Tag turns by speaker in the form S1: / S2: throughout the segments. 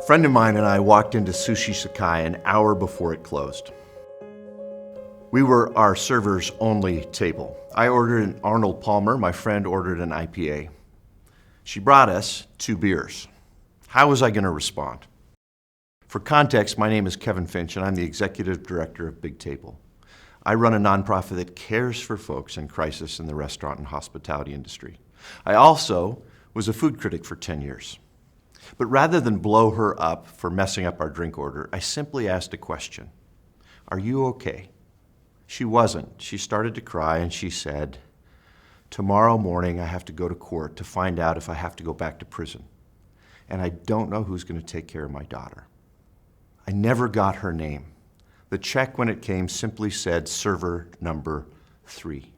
S1: friend of mine and I walked into Sushi Sakai an hour before it closed. We were our servers only table. I ordered an Arnold Palmer, my friend ordered an IPA. She brought us 2 beers. How was I going to respond? For context, my name is Kevin Finch and I'm the executive director of Big Table. I run a nonprofit that cares for folks in crisis in the restaurant and hospitality industry. I also was a food critic for 10 years. But rather than blow her up for messing up our drink order, I simply asked a question. Are you okay? She wasn't. She started to cry and she said, tomorrow morning I have to go to court to find out if I have to go back to prison. And I don't know who's going to take care of my daughter. I never got her name. The check when it came simply said server number 3.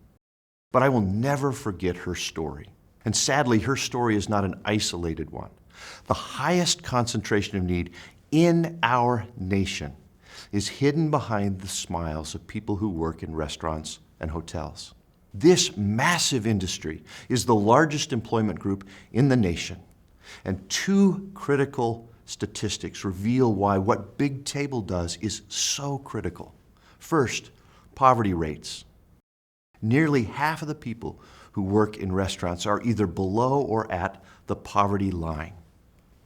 S1: But I will never forget her story. And sadly, her story is not an isolated one. The highest concentration of need in our nation is hidden behind the smiles of people who work in restaurants and hotels. This massive industry is the largest employment group in the nation. And 2 critical statistics reveal why what Big Table does is so critical. First, poverty rates. Nearly half of the people who work in restaurants are either below or at the poverty line.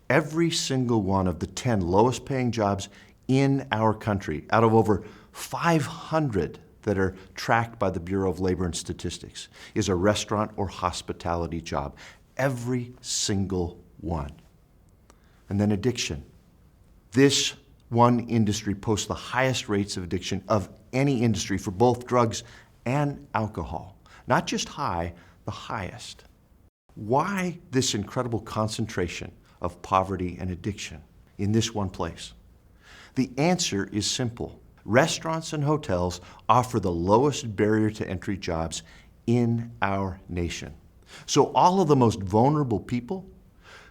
S1: Every single one of the 10 lowest paying jobs in our country, out of over 500 that are tracked by the Bureau of Labor and Statistics, is a restaurant or hospitality job. Every single one. And then addiction. This one industry posts the highest rates of addiction of any industry for both drugs and alcohol. Not just high, the highest. Why this incredible concentration of poverty and addiction in this one place? The answer is simple. Restaurants and hotels offer the lowest barrier to entry jobs in our nation. So all of the most vulnerable people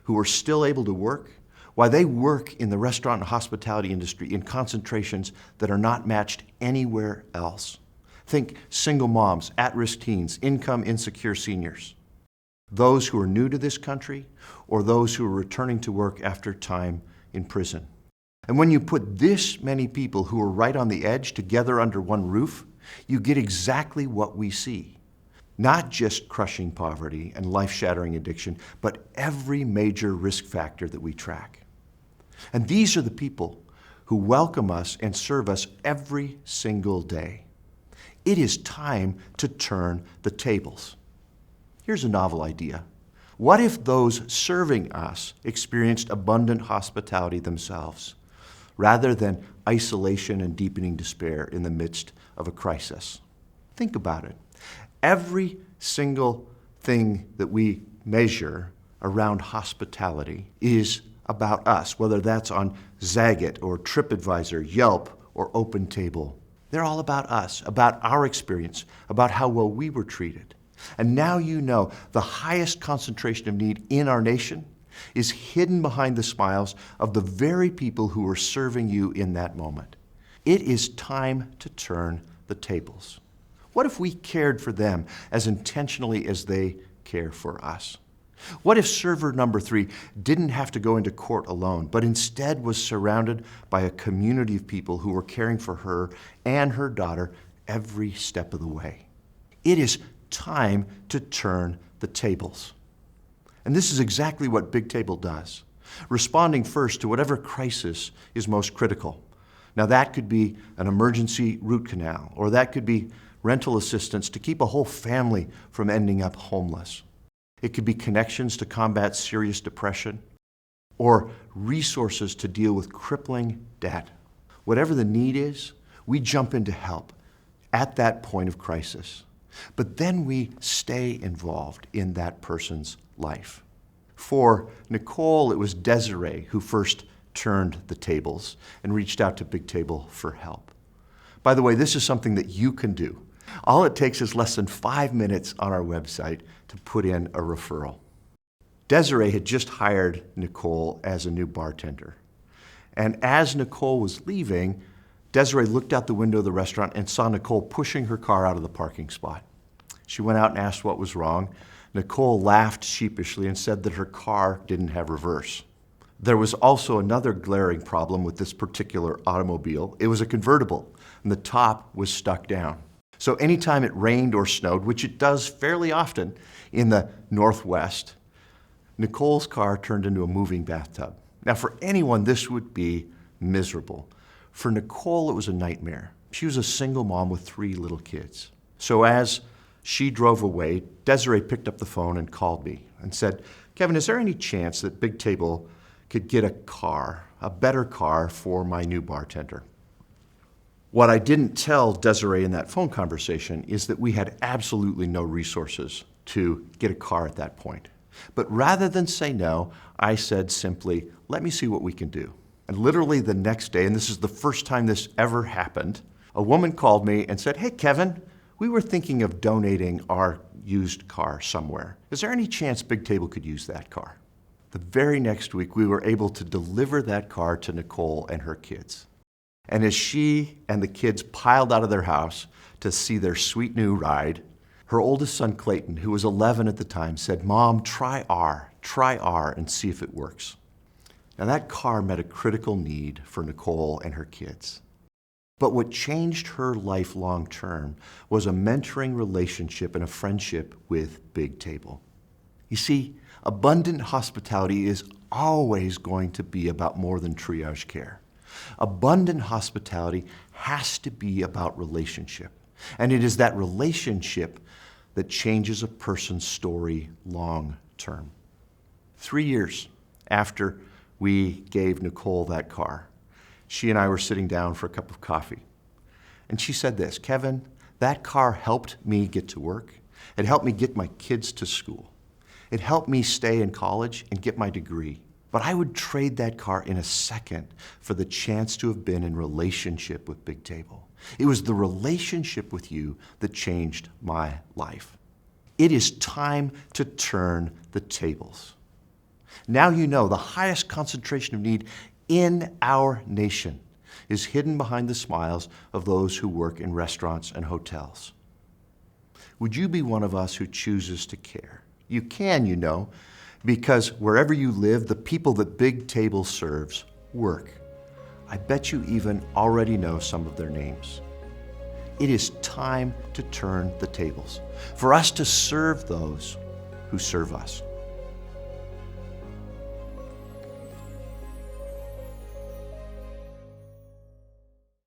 S1: who are still able to work, why they work in the restaurant and hospitality industry in concentrations that are not matched anywhere else. Think single moms, at-risk teens, income insecure seniors, those who are new to this country, or those who are returning to work after time in prison. And when you put this many people who are right on the edge together under one roof, you get exactly what we see. Not just crushing poverty and life-shattering addiction, but every major risk factor that we track. And these are the people who welcome us and serve us every single day. It is time to turn the tables. Here's a novel idea. What if those serving us experienced abundant hospitality themselves, rather than isolation and deepening despair in the midst of a crisis? Think about it. Every single thing that we measure around hospitality is about us, whether that's on Zagat or TripAdvisor, Yelp, or OpenTable. They're all about us, about our experience, about how well we were treated. And now you know the highest concentration of need in our nation is hidden behind the smiles of the very people who are serving you in that moment. It is time to turn the tables. What if we cared for them as intentionally as they care for us? What if server number 3 didn't have to go into court alone, but instead was surrounded by a community of people who were caring for her and her daughter every step of the way? It is time to turn the tables. And this is exactly what Big Table does, responding first to whatever crisis is most critical. Now that could be an emergency root canal, or that could be rental assistance to keep a whole family from ending up homeless. It could be connections to combat serious depression, or resources to deal with crippling debt. Whatever the need is, we jump in to help at that point of crisis. But then we stay involved in that person's life. For Nicole, it was Desiree who first turned the tables and reached out to Big Table for help. By the way, this is something that you can do. All it takes is less than 5 minutes on our website to put in a referral. Desiree had just hired Nicole as a new bartender. And as Nicole was leaving, Desiree looked out the window of the restaurant and saw Nicole pushing her car out of the parking spot. She went out and asked what was wrong. Nicole laughed sheepishly and said that her car didn't have reverse. There was also another glaring problem with this particular automobile. It was a convertible, and the top was stuck down. So anytime it rained or snowed, which it does fairly often in the Northwest, Nicole's car turned into a moving bathtub. Now, for anyone, this would be miserable. For Nicole, it was a nightmare. She was a single mom with 3 little kids. So as she drove away, Desiree picked up the phone and called me and said, "Kevin, is there any chance that Big Table could get a car, a better car for my new bartender?" What I didn't tell Desiree in that phone conversation is that we had absolutely no resources to get a car at that point. But rather than say no, I said simply, "Let me see what we can do." And literally the next day, and this is the first time this ever happened, a woman called me and said, "Hey, Kevin, we were thinking of donating our used car somewhere. Is there any chance Big Table could use that car?" The very next week, we were able to deliver that car to Nicole and her kids. And as she and the kids piled out of their house to see their sweet new ride, her oldest son, Clayton, who was 11 at the time, said, "Mom, try R and see if it works." Now that car met a critical need for Nicole and her kids. But what changed her life long term was a mentoring relationship and a friendship with Big Table. You see, abundant hospitality is always going to be about more than triage care. Abundant hospitality has to be about relationship. And it is that relationship that changes a person's story long term. 3 years after we gave Nicole that car, she and I were sitting down for a cup of coffee. And she said this, "Kevin, that car helped me get to work. It helped me get my kids to school. It helped me stay in college and get my degree. But I would trade that car in a second for the chance to have been in relationship with Big Table. It was the relationship with you that changed my life." It is time to turn the tables. Now you know the highest concentration of need in our nation is hidden behind the smiles of those who work in restaurants and hotels. Would you be one of us who chooses to care? You can, you know, because wherever you live, the people that Big Table serves work. I bet you even already know some of their names. It is time to turn the tables, for us to serve those who serve us.